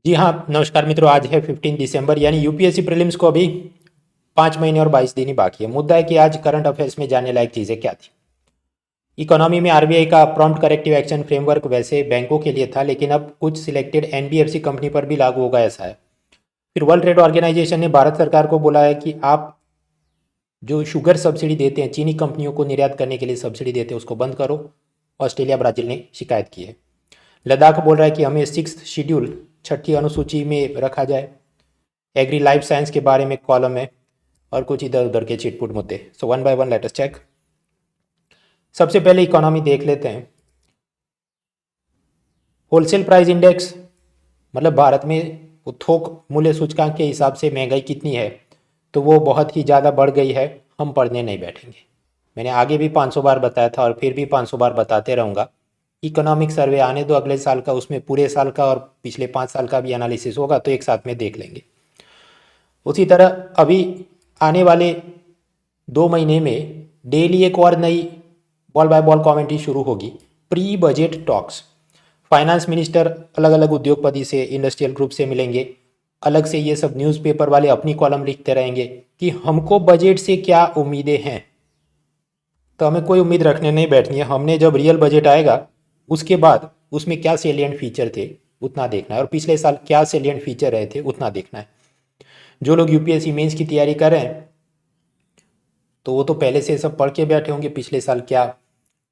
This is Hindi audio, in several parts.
जी हाँ, नमस्कार मित्रों। आज है 15 दिसंबर, यानी यूपीएससी प्रीलिम्स को अभी 5 महीने और 22 दिन ही बाकी है। मुद्दा है कि आज करंट अफेयर्स में जाने लायक चीज़ें क्या थी। इकोनॉमी में आरबीआई का प्रॉम्प्ट करेक्टिव एक्शन फ्रेमवर्क वैसे बैंकों के लिए था, लेकिन अब कुछ सिलेक्टेड एनबीएफसी कंपनी पर भी लागू होगा, ऐसा है। फिर वर्ल्ड ट्रेड ऑर्गेनाइजेशन ने भारत सरकार को बोला है कि आप जो शुगर सब्सिडी देते हैं, चीनी कंपनियों को निर्यात करने के लिए सब्सिडी देते हैं, उसको बंद करो। ऑस्ट्रेलिया ब्राज़ील ने शिकायत की है। लद्दाख बोल रहा है कि हमें 6th शेड्यूल, छठी अनुसूची में रखा जाए। एग्री लाइफ साइंस के बारे में कॉलम है, और कुछ इधर उधर के चिटपुट मुद्दे। So one by one let us check. सबसे पहले इकोनॉमी देख लेते हैं। होलसेल प्राइस इंडेक्स, मतलब भारत में थोक मूल्य सूचकांक के हिसाब से महंगाई कितनी है, तो वो बहुत ही ज़्यादा बढ़ गई है। हम पढ़ने नहीं बैठेंगे। मैंने आगे भी 500 बार बताया था और फिर भी 500 बार बताते रहूँगा। इकोनॉमिक सर्वे आने दो अगले साल का, उसमें पूरे साल का और पिछले 5 साल का भी एनालिसिस होगा, तो एक साथ में देख लेंगे। उसी तरह अभी आने वाले 2 महीने में डेली एक और नई बॉल बाय बॉल कमेंट्री शुरू होगी। Pre budget talks. Finance minister अलग अलग उद्योगपति से, इंडस्ट्रियल ग्रुप से मिलेंगे। अलग से ये सब न्यूज़पेपर वाले अपनी कॉलम लिखते रहेंगे कि हमको बजट से क्या उम्मीदें हैं। तो हमें कोई उम्मीद रखने नहीं बैठनी है। हमने जब रियल बजट आएगा उसके बाद उसमें क्या सेलिएंट फीचर थे उतना देखना है, और पिछले साल क्या सेलिएंट फीचर रहे थे उतना देखना है। जो लोग यूपीएससी मेंस की तैयारी कर रहे हैं तो वो तो पहले से सब पढ़ के बैठे होंगे, पिछले साल क्या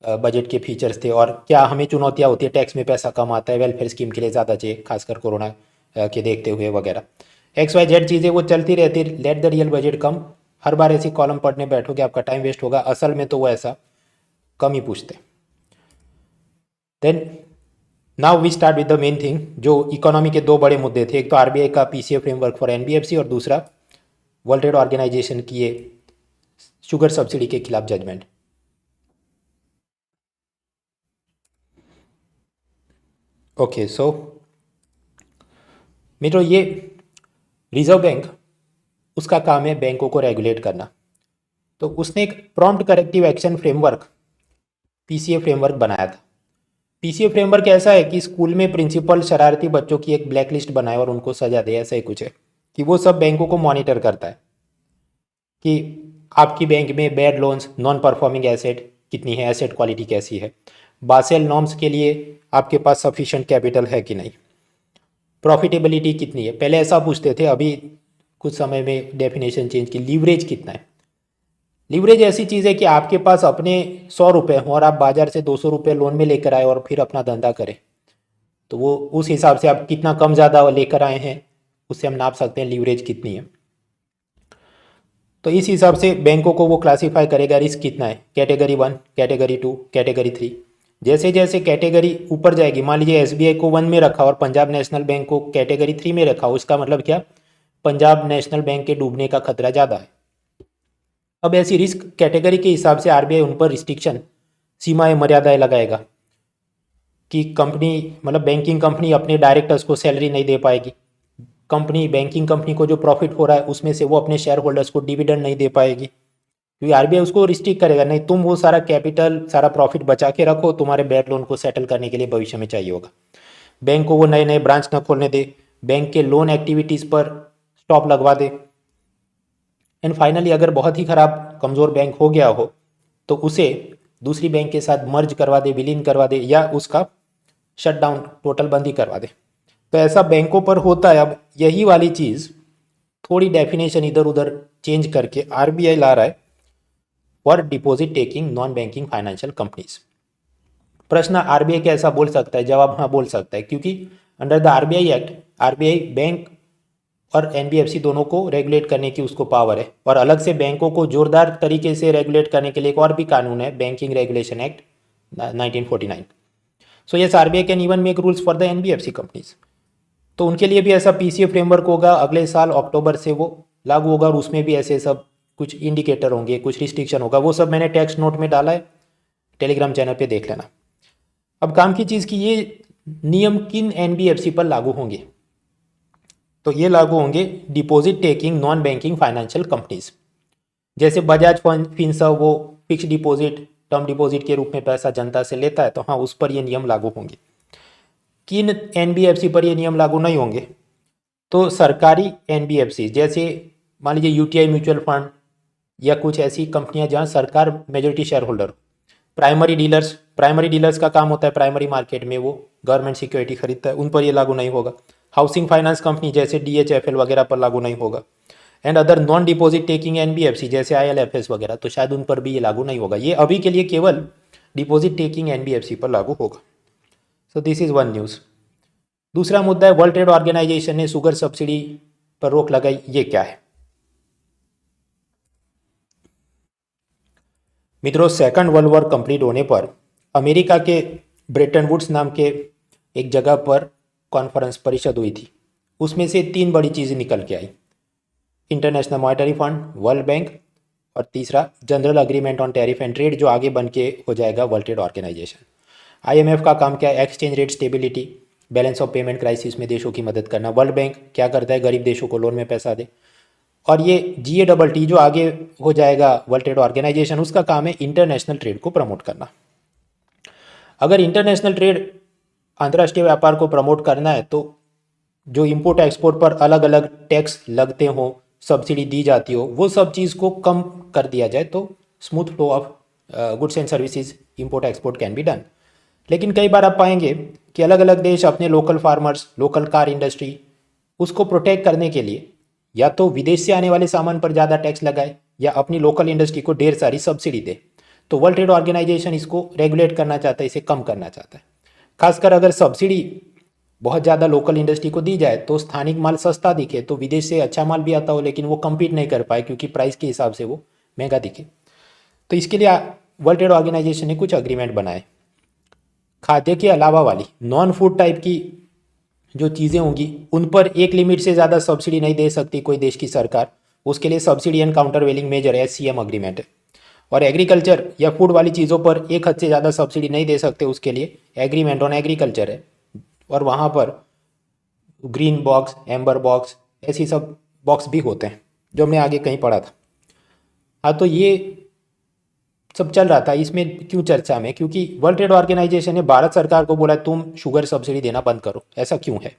बजट के फीचर्स थे और क्या हमें चुनौतियाँ होती है। टैक्स में पैसा कम आता है, वेलफेयर स्कीम के लिए ज़्यादा चाहिए, खासकर कोरोना के देखते हुए वगैरह। XYZ चीज़ें वो चलती रहती। लेट द रियल बजट कम। हर बार ऐसी कॉलम पढ़ने बैठोगे आपका टाइम वेस्ट होगा। असल में तो वो ऐसा कम ही पूछते। Then now we start with the main thing. जो इकोनॉमी के दो बड़े मुद्दे थे, एक तो आरबीआई का पीसीए फ्रेमवर्क फॉर एनबीएफसी और दूसरा वर्ल्ड ट्रेड ऑर्गेनाइजेशन की ये शुगर सब्सिडी के खिलाफ जजमेंट। ओके, सो मित्रों, ये रिजर्व बैंक, उसका काम है बैंकों को रेगुलेट करना। तो उसने एक prompt corrective action framework, PCA framework बनाया था। पीसीए फ्रेमवर्क ऐसा है कि स्कूल में प्रिंसिपल शरारती बच्चों की एक ब्लैक लिस्ट बनाए और उनको सजा दे, ऐसा ही कुछ है। कि वो सब बैंकों को मॉनिटर करता है कि आपकी बैंक में bad loans, non performing asset कितनी है, एसेट क्वालिटी कैसी है, बासेल नॉर्म्स के लिए आपके पास सफिशिएंट कैपिटल है कि नहीं, प्रॉफिटेबिलिटी कितनी है। पहले ऐसा पूछते थे, अभी कुछ समय में डेफिनेशन चेंज की, लीवरेज कितना है। लीवरेज ऐसी चीज़ है कि आपके पास अपने 100 रुपये हों और आप बाजार से 200 रुपये लोन में लेकर आए और फिर अपना धंधा करें, तो वो उस हिसाब से आप कितना कम ज़्यादा लेकर आए हैं उससे हम नाप सकते हैं लीवरेज कितनी है। तो इस हिसाब से बैंकों को वो क्लासीफाई करेगा रिस्क कितना है, कैटेगरी 1, कैटेगरी 2, कैटेगरी 3। जैसे जैसे कैटेगरी ऊपर जाएगी, मान लीजिए एसबीआई को 1 में रखा और पंजाब नेशनल बैंक को कैटेगरी 3 में रखा, उसका मतलब क्या, पंजाब नेशनल बैंक के डूबने का खतरा ज़्यादा है। अब ऐसी रिस्क कैटेगरी के हिसाब से आरबीआई उन पर रिस्ट्रिक्शन, सीमाएं, मर्यादाएं लगाएगा कि कंपनी, मतलब बैंकिंग कंपनी अपने डायरेक्टर्स को सैलरी नहीं दे पाएगी। कंपनी, बैंकिंग कंपनी को जो प्रॉफिट हो रहा है उसमें से वो अपने शेयर होल्डर्स को डिविडेंड नहीं दे पाएगी, क्योंकि आरबीआई उसको रिस्ट्रिक्ट करेगा, नहीं तुम वो सारा कैपिटल, सारा प्रॉफिट बचा के रखो, तुम्हारे बैड लोन को सेटल करने के लिए भविष्य में चाहिए होगा। बैंक को वो नए नए ब्रांच न खोलने दे, बैंक के लोन एक्टिविटीज़ पर स्टॉप लगवा दे। एंड फाइनली अगर बहुत ही ख़राब कमज़ोर बैंक हो गया हो तो उसे दूसरी बैंक के साथ मर्ज करवा दे, विलीन करवा दे, या उसका शटडाउन, टोटल बंदी करवा दे। तो ऐसा बैंकों पर होता है। अब यही वाली चीज़ थोड़ी डेफिनेशन इधर उधर चेंज करके आरबीआई ला रहा है for deposit taking non banking financial companies. प्रश्न, आरबीआई कैसा बोल सकता है? जवाब, हाँ बोल सकता है, क्योंकि under the RBI act RBI bank और एनबीएफसी दोनों को रेगुलेट करने की उसको पावर है। और अलग से बैंकों को जोरदार तरीके से रेगुलेट करने के लिए एक और भी कानून है, banking regulation act 1949। So yes, RBI can even make rules for the NBFC companies. तो उनके लिए भी ऐसा पीसीए फ्रेमवर्क होगा, अगले साल अक्टूबर से वो लागू होगा, और उसमें भी ऐसे सब कुछ इंडिकेटर होंगे, कुछ रिस्ट्रिक्शन होगा। वो सब मैंने टेक्स्ट नोट में डाला है, टेलीग्राम चैनल पे देख लेना। अब काम की चीज़ कि ये नियम किन एनबीएफसी पर लागू होंगे, तो ये लागू होंगे deposit taking non banking financial companies. जैसे बजाज फिनसर्व वो फिक्स डिपॉजिट, टर्म डिपॉजिट के रूप में पैसा जनता से लेता है, तो हाँ उस पर ये नियम लागू होंगे। किन एनबीएफसी पर ये नियम लागू नहीं होंगे, तो सरकारी एनबीएफसी जैसे मान लीजिए यूटीआई म्यूचुअल फंड या कुछ ऐसी कंपनियां जहां सरकार majority share holder, primary dealers का काम होता है प्राइमरी मार्केट में वो गवर्नमेंट सिक्योरिटी खरीदता है, उन पर ये लागू नहीं होगा। हाउसिंग फाइनेंस कंपनी जैसे डीएचएफएल वगैरह पर लागू नहीं होगा। And other non deposit taking NBFC जैसे आईएलएफएस वगैरह, तो शायद उन पर भी ये लागू नहीं होगा। ये अभी के लिए केवल डिपॉजिट टेकिंग एनबीएफसी पर लागू होगा। So this is one news. दूसरा मुद्दा है वर्ल्ड ट्रेड ऑर्गेनाइजेशन ने शुगर सब्सिडी पर रोक लगाई, ये क्या है? मित्रों, सेकंड वर्ल्ड वॉर कंप्लीट होने पर अमेरिका के ब्रेटन वुड्स नाम के एक जगह पर कॉन्फ्रेंस परिषद हुई थी। उसमें से 3 बड़ी चीज़ें निकल के आई, International Monetary Fund, World Bank और तीसरा General Agreement on Tariffs and Trade, जो आगे बन के हो जाएगा वर्ल्ड ट्रेड ऑर्गेनाइजेशन। आईएमएफ का काम क्या है? Exchange rate stability, balance of payment crisis में देशों की मदद करना। वर्ल्ड बैंक क्या करता है? गरीब देशों को लोन में पैसा दे। और ये GATT जो आगे हो जाएगा वर्ल्ड ट्रेड ऑर्गेनाइजेशन, उसका काम है इंटरनेशनल ट्रेड को प्रमोट करना। अगर इंटरनेशनल ट्रेड, अंतर्राष्ट्रीय व्यापार को प्रमोट करना है तो जो इंपोर्ट एक्सपोर्ट पर अलग अलग टैक्स लगते हो, सब्सिडी दी जाती हो, वो सब चीज़ को कम कर दिया जाए तो smooth flow of goods and services import export can be done. लेकिन कई बार आप पाएंगे कि अलग अलग देश अपने local farmers, local car industry, उसको प्रोटेक्ट करने के लिए या तो विदेश से आने वाले सामान पर ज़्यादा टैक्स लगाए या अपनी लोकल इंडस्ट्री को ढेर सारी सब्सिडी दे। तो वर्ल्ड ट्रेड ऑर्गेनाइजेशन इसको रेगुलेट करना चाहता है, इसे कम करना चाहता है। खासकर अगर सब्सिडी बहुत ज़्यादा लोकल इंडस्ट्री को दी जाए तो स्थानिक माल सस्ता दिखे, तो विदेश से अच्छा माल भी आता हो लेकिन वो कम्पीट नहीं कर पाए क्योंकि प्राइस के हिसाब से वो महंगा दिखे। तो इसके लिए वर्ल्ड ट्रेड ऑर्गेनाइजेशन ने कुछ अग्रीमेंट बनाए। खाद्य के अलावा वाली नॉन फूड टाइप की जो चीज़ें होंगी उन पर एक लिमिट से ज़्यादा सब्सिडी नहीं दे सकती कोई देश की सरकार, उसके लिए subsidy and countervailing measure है, SCM अग्रीमेंट है। और एग्रीकल्चर या फूड वाली चीज़ों पर एक हद से ज़्यादा सब्सिडी नहीं दे सकते, उसके लिए एग्रीमेंट ऑन एग्रीकल्चर है। और वहाँ पर ग्रीन बॉक्स, एम्बर बॉक्स, ऐसी सब बॉक्स भी होते हैं जो हमने आगे कहीं पढ़ा था। हाँ, तो ये सब चल रहा था। इसमें क्यों चर्चा में? क्योंकि वर्ल्ड ट्रेड ऑर्गेनाइजेशन ने भारत सरकार को बोला तुम शुगर सब्सिडी देना बंद करो। ऐसा क्यों है?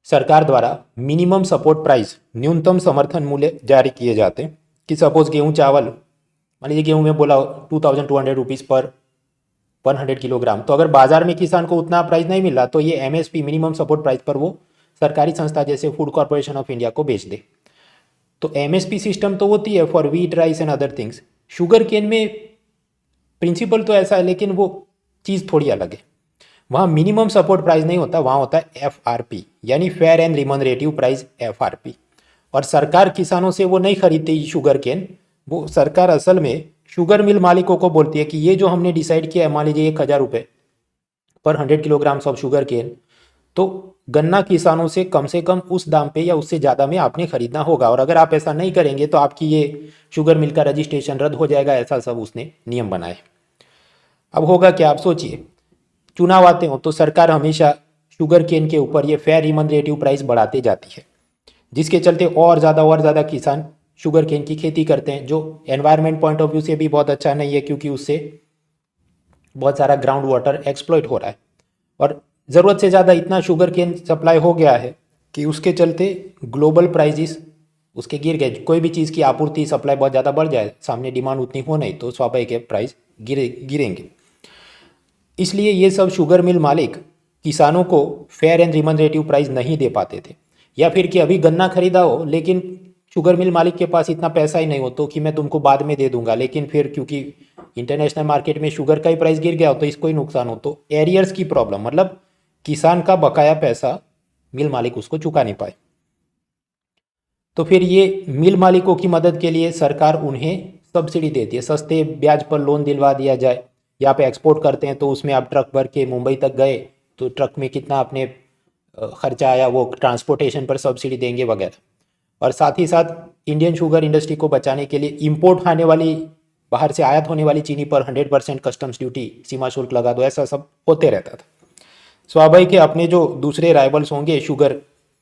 सरकार द्वारा मिनिमम सपोर्ट प्राइस, न्यूनतम समर्थन मूल्य जारी किए जाते हैं कि सपोज गेहूं चावल, मान लीजिए गेहूं में बोला 2200 रुपीज़ पर 100 किलोग्राम, तो अगर बाजार में किसान को उतना प्राइस नहीं मिल रहा तो ये MSP मिनिमम सपोर्ट प्राइस पर वो सरकारी संस्था जैसे फूड कॉर्पोरेशन ऑफ इंडिया को बेच दे। तो MSP सिस्टम तो होती है for wheat, rice and other things. Sugar cane में प्रिंसिपल तो ऐसा है लेकिन वो चीज़ थोड़ी अलग है। वहाँ मिनिमम सपोर्ट प्राइस नहीं होता, वहाँ होता है FRP यानी फेयर एंड रिमनरेटिव प्राइस, FRP। और सरकार किसानों से वो नहीं खरीदती शुगर केन, वो सरकार असल में शुगर मिल मालिकों को बोलती है कि ये जो हमने डिसाइड किया है, मान लीजिए 1000 रुपये पर 100 किलोग्राम्स ऑफ शुगर केन, तो गन्ना किसानों से कम उस दाम पे या उससे ज़्यादा में आपने खरीदना होगा। और अगर आप ऐसा नहीं करेंगे तो आपकी ये शुगर मिल का रजिस्ट्रेशन रद्द हो जाएगा। ऐसा सब उसने नियम बनाए। अब होगा क्या, आप सोचिए, चुनाव आते हो तो सरकार हमेशा शुगर केन के ऊपर ये फेयर रिमनरेटिव प्राइस बढ़ाते जाती है, जिसके चलते और ज़्यादा किसान शुगर केन की खेती करते हैं, जो एनवायरनमेंट पॉइंट ऑफ व्यू से भी बहुत अच्छा नहीं है क्योंकि उससे बहुत सारा ग्राउंड वाटर एक्सप्लॉइट हो रहा है। और ज़रूरत से ज़्यादा इतना शुगर केन सप्लाई हो गया है कि उसके चलते ग्लोबल प्राइजेस उसके गिर गए। कोई भी चीज़ की आपूर्ति, सप्लाई बहुत ज़्यादा बढ़ जाए, सामने डिमांड उतनी हो नहीं, तो स्वाभाविक है प्राइस गिरेंगे। इसलिए ये सब शुगर मिल मालिक किसानों को फेयर एंड रिमनरेटिव प्राइस नहीं दे पाते थे। या फिर कि अभी गन्ना खरीदा हो लेकिन शुगर मिल मालिक के पास इतना पैसा ही नहीं हो तो कि मैं तुमको बाद में दे दूंगा, लेकिन फिर क्योंकि इंटरनेशनल मार्केट में शुगर का ही प्राइस गिर गया हो तो इसको ही नुकसान हो, तो एरियर्स की प्रॉब्लम, मतलब किसान का बकाया पैसा मिल मालिक उसको चुका नहीं पाए। तो फिर ये मिल मालिकों की मदद के लिए सरकार उन्हें सब्सिडी देती है, सस्ते ब्याज पर लोन दिलवा दिया जाए। या पे एक्सपोर्ट करते हैं तो उसमें आप ट्रक भर के मुंबई तक गए तो ट्रक में कितना आपने खर्चा आया वो ट्रांसपोर्टेशन पर सब्सिडी देंगे वगैरह। और साथ ही साथ इंडियन शुगर इंडस्ट्री को बचाने के लिए इंपोर्ट आने वाली, बाहर से आयात होने वाली चीनी पर 100% कस्टम्स ड्यूटी, सीमा शुल्क लगा दो, ऐसा सब होते रहता था। स्वाभाविक है अपने जो दूसरे राइवल्स होंगे शुगर,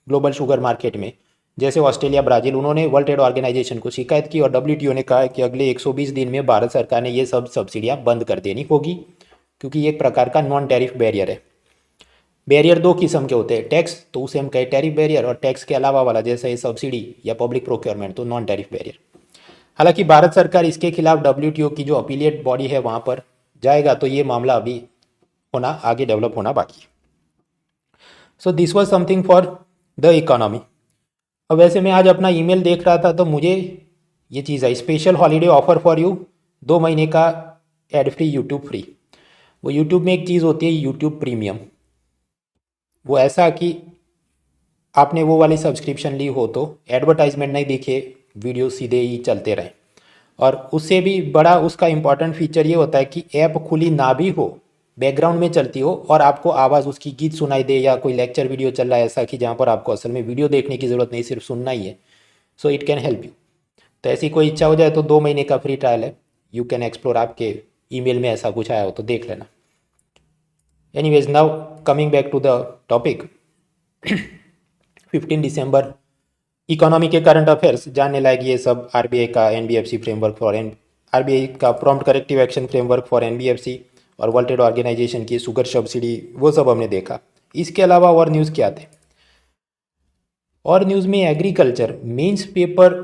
ग्लोबल शुगर मार्केट में, जैसे ऑस्ट्रेलिया, ब्राज़ील, उन्होंने वर्ल्ड ट्रेड ऑर्गेनाइजेशन को शिकायत की और WTO ने कहा कि अगले 120 दिन में भारत सरकार ने ये सब सब्सिडियाँ बंद कर देनी होगी क्योंकि ये एक प्रकार का नॉन टैरिफ बैरियर है। बैरियर दो किस्म के होते हैं, टैक्स तो उसे हम कहें टैरिफ बैरियर, और टैक्स के अलावा वाला जैसे सब्सिडी या पब्लिक प्रोक्योरमेंट तो नॉन टैरिफ बैरियर। हालांकि भारत सरकार इसके खिलाफ WTO की जो अपीलिएट बॉडी है वहाँ पर जाएगा, तो ये मामला अभी होना आगे डेवलप होना बाकी है। So this was something for the economy. अब वैसे मैं आज अपना ईमेल देख रहा था तो मुझे ये चीज़ आई, special holiday offer for you, 2 महीने का एड फ्री, यूट्यूब फ्री। वो यूट्यूब में एक चीज़ होती है यूट्यूब प्रीमियम, वो ऐसा कि आपने वो वाली सब्सक्रिप्शन ली हो तो एडवर्टाइजमेंट नहीं दिखे, वीडियो सीधे ही चलते रहें। और उससे भी बड़ा उसका इम्पॉर्टेंट फीचर ये होता है कि ऐप खुली ना भी हो, बैकग्राउंड में चलती हो और आपको आवाज़ उसकी गीत सुनाई दे, या कोई लेक्चर वीडियो चल रहा है ऐसा कि जहाँ पर आपको असल में वीडियो देखने की ज़रूरत नहीं, सिर्फ सुनना ही है। So it can help you. तो ऐसी कोई इच्छा हो जाए तो 2 महीने का फ्री ट्रायल है, यू कैन एक्सप्लोर। आपके ईमेल में ऐसा कुछ आया हो तो देख लेना। Anyways, now coming back to the topic. 15 दिसंबर इकोनॉमी के करंट अफेयर्स जानने लायक ये सब, RBI का NBFC फ्रेमवर्क फॉर RBI का prompt corrective action framework for NBFC और वर्ल्ड ट्रेड ऑर्गेनाइजेशन की शुगर सब्सिडी, वो सब हमने देखा। इसके अलावा और न्यूज़ क्या थे? और न्यूज़ में एग्रीकल्चर मेंस पेपर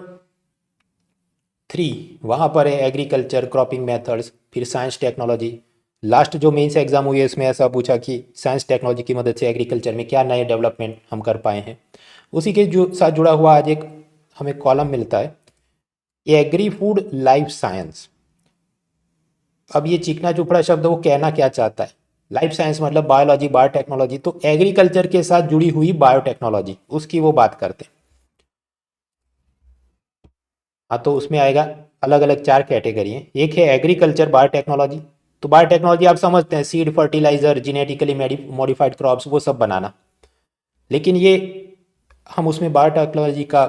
3 वहाँ पर है, एग्रीकल्चर क्रॉपिंग मेथड्स, फिर साइंस टेक्नोलॉजी। लास्ट जो मेंस एग्जाम हुई है इसमें ऐसा पूछा कि साइंस टेक्नोलॉजी की मदद से एग्रीकल्चर में क्या नए डेवलपमेंट हम कर पाए हैं। उसी के जो साथ जुड़ा हुआ आज एक हमें कॉलम मिलता है, एग्री फूड लाइफ साइंस। अब ये चिकना चुपड़ा शब्द वो कहना क्या चाहता है? लाइफ साइंस मतलब बायोलॉजी, बायोटेक्नोलॉजी, तो एग्रीकल्चर के साथ जुड़ी हुई बायोटेक्नोलॉजी उसकी वो बात करते हैं। हाँ, तो उसमें आएगा अलग अलग 4 कैटेगरी हैं। एक है एग्रीकल्चर बायोटेक्नोलॉजी, तो बायोटेक्नोलॉजी आप समझते हैं, seed, fertiliser, genetically modified crops वो सब बनाना। लेकिन ये हम उसमें बायोटेक्नोलॉजी का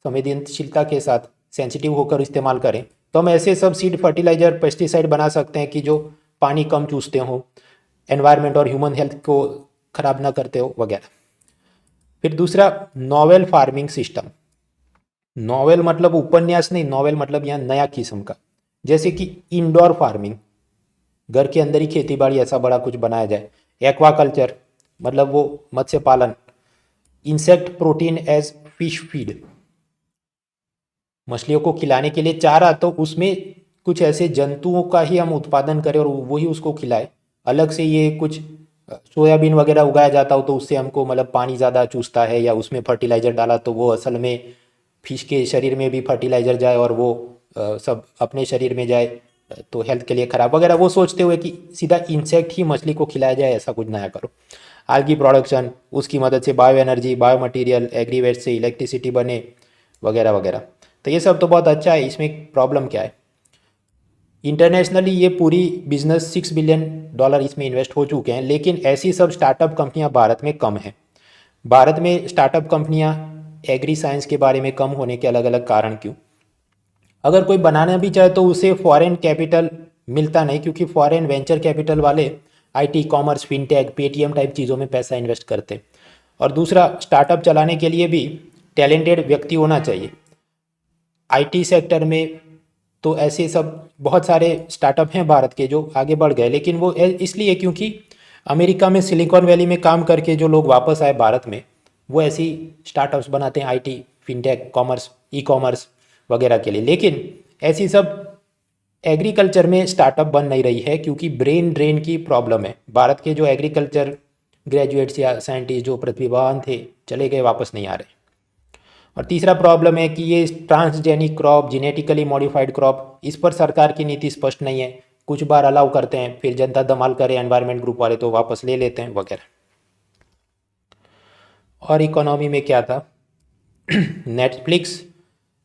संवेदनशीलता के साथ सेंसिटिव होकर इस्तेमाल करें तो हम ऐसे सब सीड, फर्टिलाइजर, पेस्टिसाइड बना सकते हैं कि जो पानी कम चूसते हों, एनवायरनमेंट और ह्यूमन हेल्थ को ख़राब ना करते हो वगैरह। फिर दूसरा, नॉवेल फार्मिंग सिस्टम। नॉवेल मतलब उपन्यास नहीं, नॉवेल मतलब यहाँ नया किस्म का, जैसे कि इंडोर फार्मिंग, घर के अंदर ही खेती बाड़ी, ऐसा बड़ा कुछ बनाया जाए। एक्वाकल्चर मतलब वो मत्स्य पालन। Insect protein as fish feed, मछलियों को खिलाने के लिए चारा, तो उसमें कुछ ऐसे जंतुओं का ही हम उत्पादन करें और वही उसको खिलाए। अलग से ये कुछ सोयाबीन वगैरह उगाया जाता हो तो उससे हमको मतलब पानी ज़्यादा चूसता है, या उसमें फर्टिलाइज़र डाला तो वो असल में फिश के शरीर में भी फर्टिलाइज़र जाए और वो सब अपने शरीर में जाए तो हेल्थ के लिए ख़राब वगैरह। वो सोचते हुए कि सीधा इंसेक्ट ही मछली को खिलाया जाए, ऐसा कुछ नया करो। आलगी प्रोडक्शन, उसकी मदद से bio energy, bio material, agri waste से इलेक्ट्रिसिटी बने वगैरह वगैरह। तो ये सब तो बहुत अच्छा है। इसमें प्रॉब्लम क्या है? इंटरनेशनली ये पूरी बिजनेस $6 बिलियन इसमें इन्वेस्ट हो चुके हैं, लेकिन ऐसी सब स्टार्टअप कंपनियां भारत में कम हैं। भारत में स्टार्टअप कंपनियां एग्री साइंस के बारे में कम होने के अलग अलग कारण क्यों? अगर कोई बनाना भी चाहे तो उसे फॉरेन कैपिटल मिलता नहीं, क्योंकि फॉरेन वेंचर कैपिटल वाले IT, commerce, fintech, Paytm type चीज़ों में पैसा इन्वेस्ट करते हैं। और दूसरा, स्टार्टअप चलाने के लिए भी टैलेंटेड व्यक्ति होना चाहिए। IT सेक्टर में तो ऐसे सब बहुत सारे स्टार्टअप हैं भारत के जो आगे बढ़ गए, लेकिन वो इसलिए क्योंकि अमेरिका में सिलिकॉन वैली में काम करके जो लोग वापस आए भारत में, वो ऐसी स्टार्टअप्स बनाते हैं IT, फिनटेक, कॉमर्स, ई-कॉमर्स वगैरह के लिए। लेकिन ऐसी सब एग्रीकल्चर में स्टार्टअप बन नहीं रही है, क्योंकि ब्रेन ड्रेन की प्रॉब्लम है। भारत के जो एग्रीकल्चर ग्रेजुएट्स या साइंटिस्ट जो प्रतिभावान थे चले गए, वापस नहीं आ रहे। और तीसरा प्रॉब्लम है कि ये transgenic crop, genetically modified crop, इस पर सरकार की नीति स्पष्ट नहीं है। कुछ बार अलाउ करते हैं, फिर जनता धमाल करे एनवायरनमेंट ग्रुप वाले तो वापस ले लेते हैं वगैरह। और इकोनॉमी में क्या था? नेटफ्लिक्स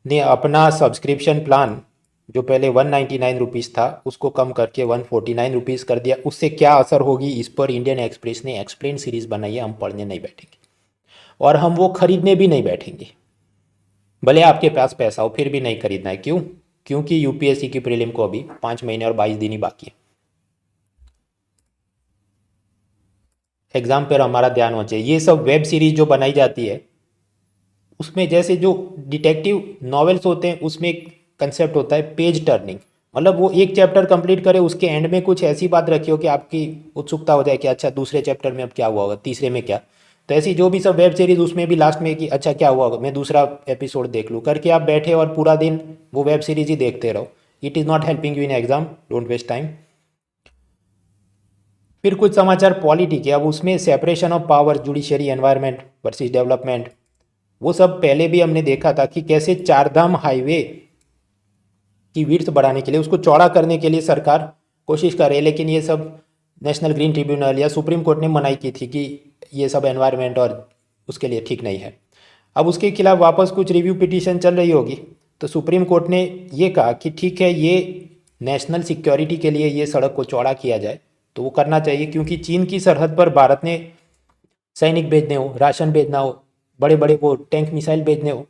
ने अपना सब्सक्रिप्शन प्लान जो पहले 199 रुपीज़ था उसको कम करके 149 रुपीज़ कर दिया। उससे क्या असर होगी इस पर इंडियन एक्सप्रेस ने एक्सप्लेन सीरीज़ बनाई है। हम पढ़ने नहीं बैठेंगे और हम वो खरीदने भी नहीं बैठेंगे। भले आपके पास पैसा हो फिर भी नहीं खरीदना है। क्यों? क्योंकि UPSC की प्रीलिम को अभी 5 महीने और 22 दिन ही बाकी है। एग्जाम पर हमारा ध्यान होना चाहिए। ये सब वेब सीरीज जो बनाई जाती है उसमें जैसे जो डिटेक्टिव नॉवेल्स होते हैं उसमें एक कंसेप्ट होता है पेज टर्निंग, मतलब वो एक चैप्टर कंप्लीट करे, उसके एंड में कुछ ऐसी बात रखी हो कि आपकी उत्सुकता हो जाए कि अच्छा दूसरे चैप्टर में अब क्या हुआ होगा, तीसरे में क्या। तो ऐसी जो भी सब वेब सीरीज, उसमें भी लास्ट में कि अच्छा क्या हुआ होगा, मैं दूसरा एपिसोड देख लूँ करके आप बैठे और पूरा दिन वो वेब सीरीज ही देखते रहो। It is not helping you in exam, don't waste time. फिर कुछ समाचार पॉलिटी के, अब उसमें separation of power, judiciary, environment versus development, वो सब पहले भी हमने देखा था कि कैसे चारधाम हाईवे की विड्थ बढ़ाने के लिए, उसको चौड़ा करने के लिए सरकार कोशिश कर रही है, लेकिन ये सब नेशनल ग्रीन ट्रिब्यूनल या सुप्रीम कोर्ट ने मनाही की थी कि ये सब एनवायरनमेंट और उसके लिए ठीक नहीं है। अब उसके खिलाफ वापस कुछ रिव्यू पिटीशन चल रही होगी, तो सुप्रीम कोर्ट ने ये कहा कि ठीक है, ये नेशनल सिक्योरिटी के लिए ये सड़क को चौड़ा किया जाए, तो वो करना चाहिए, क्योंकि चीन की सरहद पर भारत ने सैनिक भेजने हो, राशन भेजना हो, बड़े बड़े वो टैंक मिसाइल भेजने हो,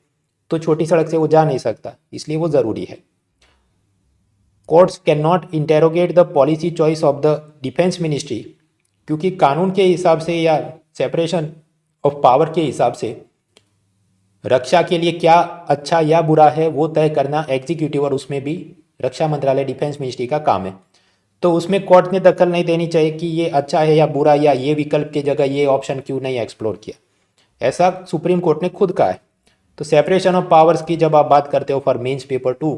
तो छोटी सड़क से वो जा नहीं सकता, इसलिए वो ज़रूरी है। Courts can not interrogate the policy choice of the defence ministry, क्योंकि कानून के हिसाब से या सेपरेशन ऑफ पावर के हिसाब से रक्षा के लिए क्या अच्छा या बुरा है वो तय करना एग्जीक्यूटिव और उसमें भी रक्षा मंत्रालय, डिफेंस मिनिस्ट्री का काम है। तो उसमें कोर्ट ने दखल नहीं देनी चाहिए कि ये अच्छा है या बुरा, या ये विकल्प की जगह ये ऑप्शन क्यों नहीं एक्सप्लोर किया, ऐसा सुप्रीम कोर्ट ने खुद कहा है। तो सेपरेशन ऑफ पावर्स की जब आप बात करते हो फॉर मेंस पेपर 2,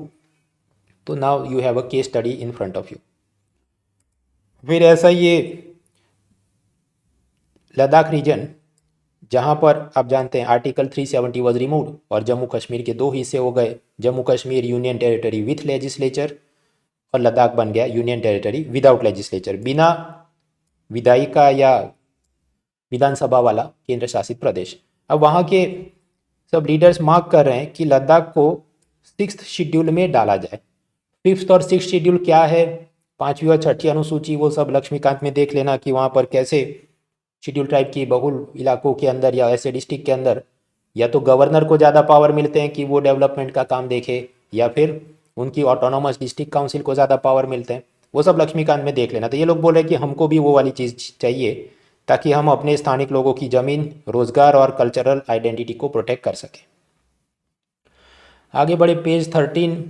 तो now you have a case study in front of you. फिर ऐसा ये लद्दाख रीजन, जहाँ पर आप जानते हैं आर्टिकल 370 वॉज रिमूव्ड और जम्मू कश्मीर के दो हिस्से हो गए, Jammu Kashmir union territory with legislature और लद्दाख बन गया यूनियन टेरिटरी विदाउट लेजिस्लेचर, बिना विधायिका या विधानसभा वाला केंद्र शासित प्रदेश। अब वहाँ के सब लीडर्स मांग कर रहे हैं कि लद्दाख को 6th शेड्यूल में डाला जाए। 5th और 6th शेड्यूल क्या है, 5वीं और 6ठी अनुसूची, वो सब लक्ष्मीकांत में देख लेना कि वहाँ पर कैसे शेड्यूल ट्राइब की बहुल इलाकों के अंदर या ऐसे डिस्ट्रिक्ट के अंदर या तो गवर्नर को ज़्यादा पावर मिलते हैं कि वो डेवलपमेंट का काम देखे, या फिर उनकी ऑटोनोमस डिस्ट्रिक्ट काउंसिल को ज़्यादा पावर मिलते हैं, वो सब लक्ष्मीकांत में देख लेना। तो ये लोग बोल रहे हैं कि हमको भी वो वाली चीज़ चाहिए ताकि हम अपने स्थानिक लोगों की ज़मीन, रोजगार और कल्चरल आइडेंटिटी को प्रोटेक्ट कर सकें। आगे बढ़े, पेज 13,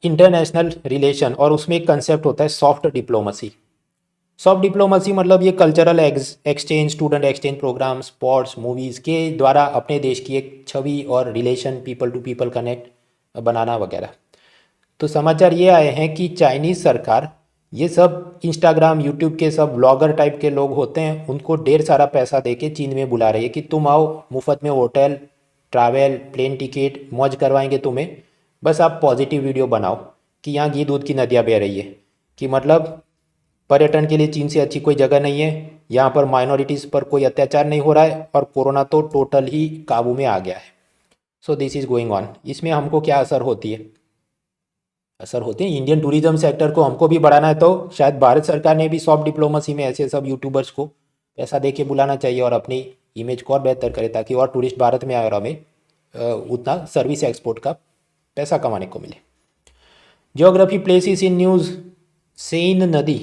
इंटरनेशनल रिलेशन, और उसमें एक कंसेप्ट होता है सॉफ्ट डिप्लोमेसी। सॉफ्ट डिप्लोमेसी मतलब ये cultural exchange, student exchange programme, sports, movies के द्वारा अपने देश की एक छवि और relation, people to people connect बनाना वगैरह। तो समाचार ये आए हैं कि चाइनीज़ सरकार ये सब इंस्टाग्राम, यूट्यूब के सब ब्लॉगर टाइप के लोग होते हैं, उनको ढेर सारा पैसा देके चीन में बुला रही है कि तुम आओ, मुफ्त में होटल, ट्रैवल, प्लेन टिकट, मौज करवाएंगे तुम्हें, बस आप पॉजिटिव वीडियो बनाओ कि यहाँ घी दूध की नदियाँ बह रही है, कि मतलब पर्यटन के लिए चीन से अच्छी कोई जगह नहीं है, यहाँ पर माइनॉरिटीज़ पर कोई अत्याचार नहीं हो रहा है और कोरोना तो टोटल ही काबू में आ गया है। So this is going on. इसमें हमको क्या असर होती है, असर होते हैं इंडियन टूरिज्म सेक्टर को हमको भी बढ़ाना है, तो शायद भारत सरकार ने भी सॉफ्ट डिप्लोमेसी में ऐसे सब यूट्यूबर्स को पैसा दे के बुलाना चाहिए और अपनी इमेज को और बेहतर करे, ताकि और टूरिस्ट भारत में आए और हमें उतना सर्विस एक्सपोर्ट का पैसा कमाने को मिले। Geography places in news, Sen नदी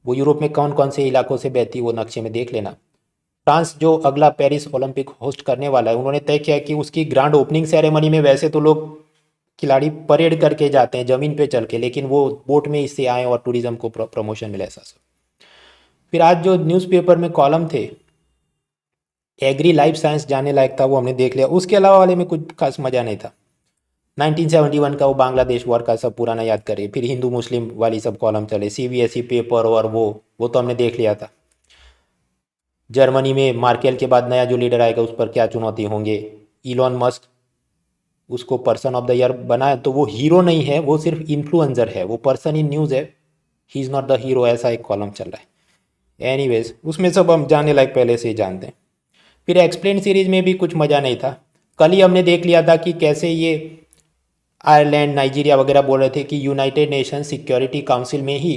वो यूरोप में कौन कौन से इलाकों से बहती है वो नक्शे में देख लेना। फ्रांस जो अगला पेरिस ओलंपिक होस्ट करने वाला है, उन्होंने तय किया कि उसकी ग्रांड ओपनिंग सेरेमनी में वैसे तो लोग खिलाड़ी परेड करके जाते हैं ज़मीन पे चल के, लेकिन वो बोट में इससे आए और टूरिज्म को प्रमोशन मिले ऐसा सब। फिर आज जो न्यूज़पेपर में कॉलम थे, एग्री लाइफ साइंस जाने लायक था, वो हमने देख लिया। उसके अलावा वाले में कुछ खास मज़ा नहीं था। 1971 का वो बांग्लादेश वॉर का सब पुराना याद करें, फिर हिंदू मुस्लिम वाली सब कॉलम चले, CBSE पेपर और वो तो हमने देख लिया था। जर्मनी में मार्केल के बाद नया जो लीडर आएगा उस पर क्या चुनौती होंगे। इलॉन मस्क, उसको पर्सन ऑफ द ईयर बनाया, तो वो हीरो नहीं है, वो सिर्फ इन्फ्लुएंसर है, वो पर्सन इन न्यूज़ है, he is not the hero, ऐसा एक कॉलम चल रहा है। एनीवेज, उसमें सब हम जाने लायक पहले से ही जानते हैं। फिर एक्सप्लेन सीरीज में भी कुछ मज़ा नहीं था। कल ही हमने देख लिया था कि कैसे ये आयरलैंड, नाइजीरिया वगैरह बोल रहे थे कि यूनाइटेड नेशन सिक्योरिटी काउंसिल में ही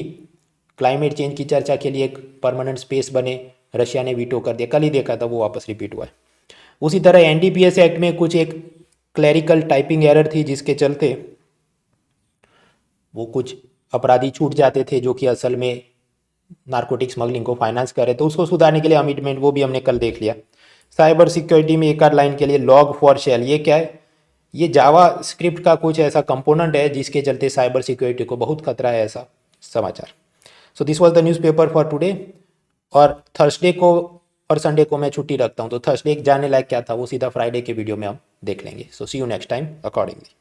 क्लाइमेट चेंज की चर्चा के लिए एक परमानेंट स्पेस बने, रशिया ने वीटो कर दिया। कल ही देखा था, वो वापस रिपीट हुआ है। उसी तरह NDPS एक्ट में कुछ एक क्लैरिकल टाइपिंग एरर थी, जिसके चलते वो कुछ अपराधी छूट जाते थे जो कि असल में नारकोटिक स्मगलिंग को फाइनेंस कर रहे, तो उसको सुधारने के लिए अमेंडमेंट, वो भी हमने कल देख लिया। साइबर सिक्योरिटी में एक आध लाइन के लिए लॉग फॉर शेल, ये क्या है, ये जावा स्क्रिप्ट का कुछ ऐसा कंपोनेंट है जिसके चलते साइबर सिक्योरिटी को बहुत खतरा है, ऐसा समाचार। So this was the newspaper for today. और थर्सडे को और संडे को मैं छुट्टी रखता हूँ, तो थर्सडे जाने लायक क्या था वो सीधा फ्राइडे के वीडियो में हम देख लेंगे। सो सी यू नेक्स्ट टाइम अकॉर्डिंगली।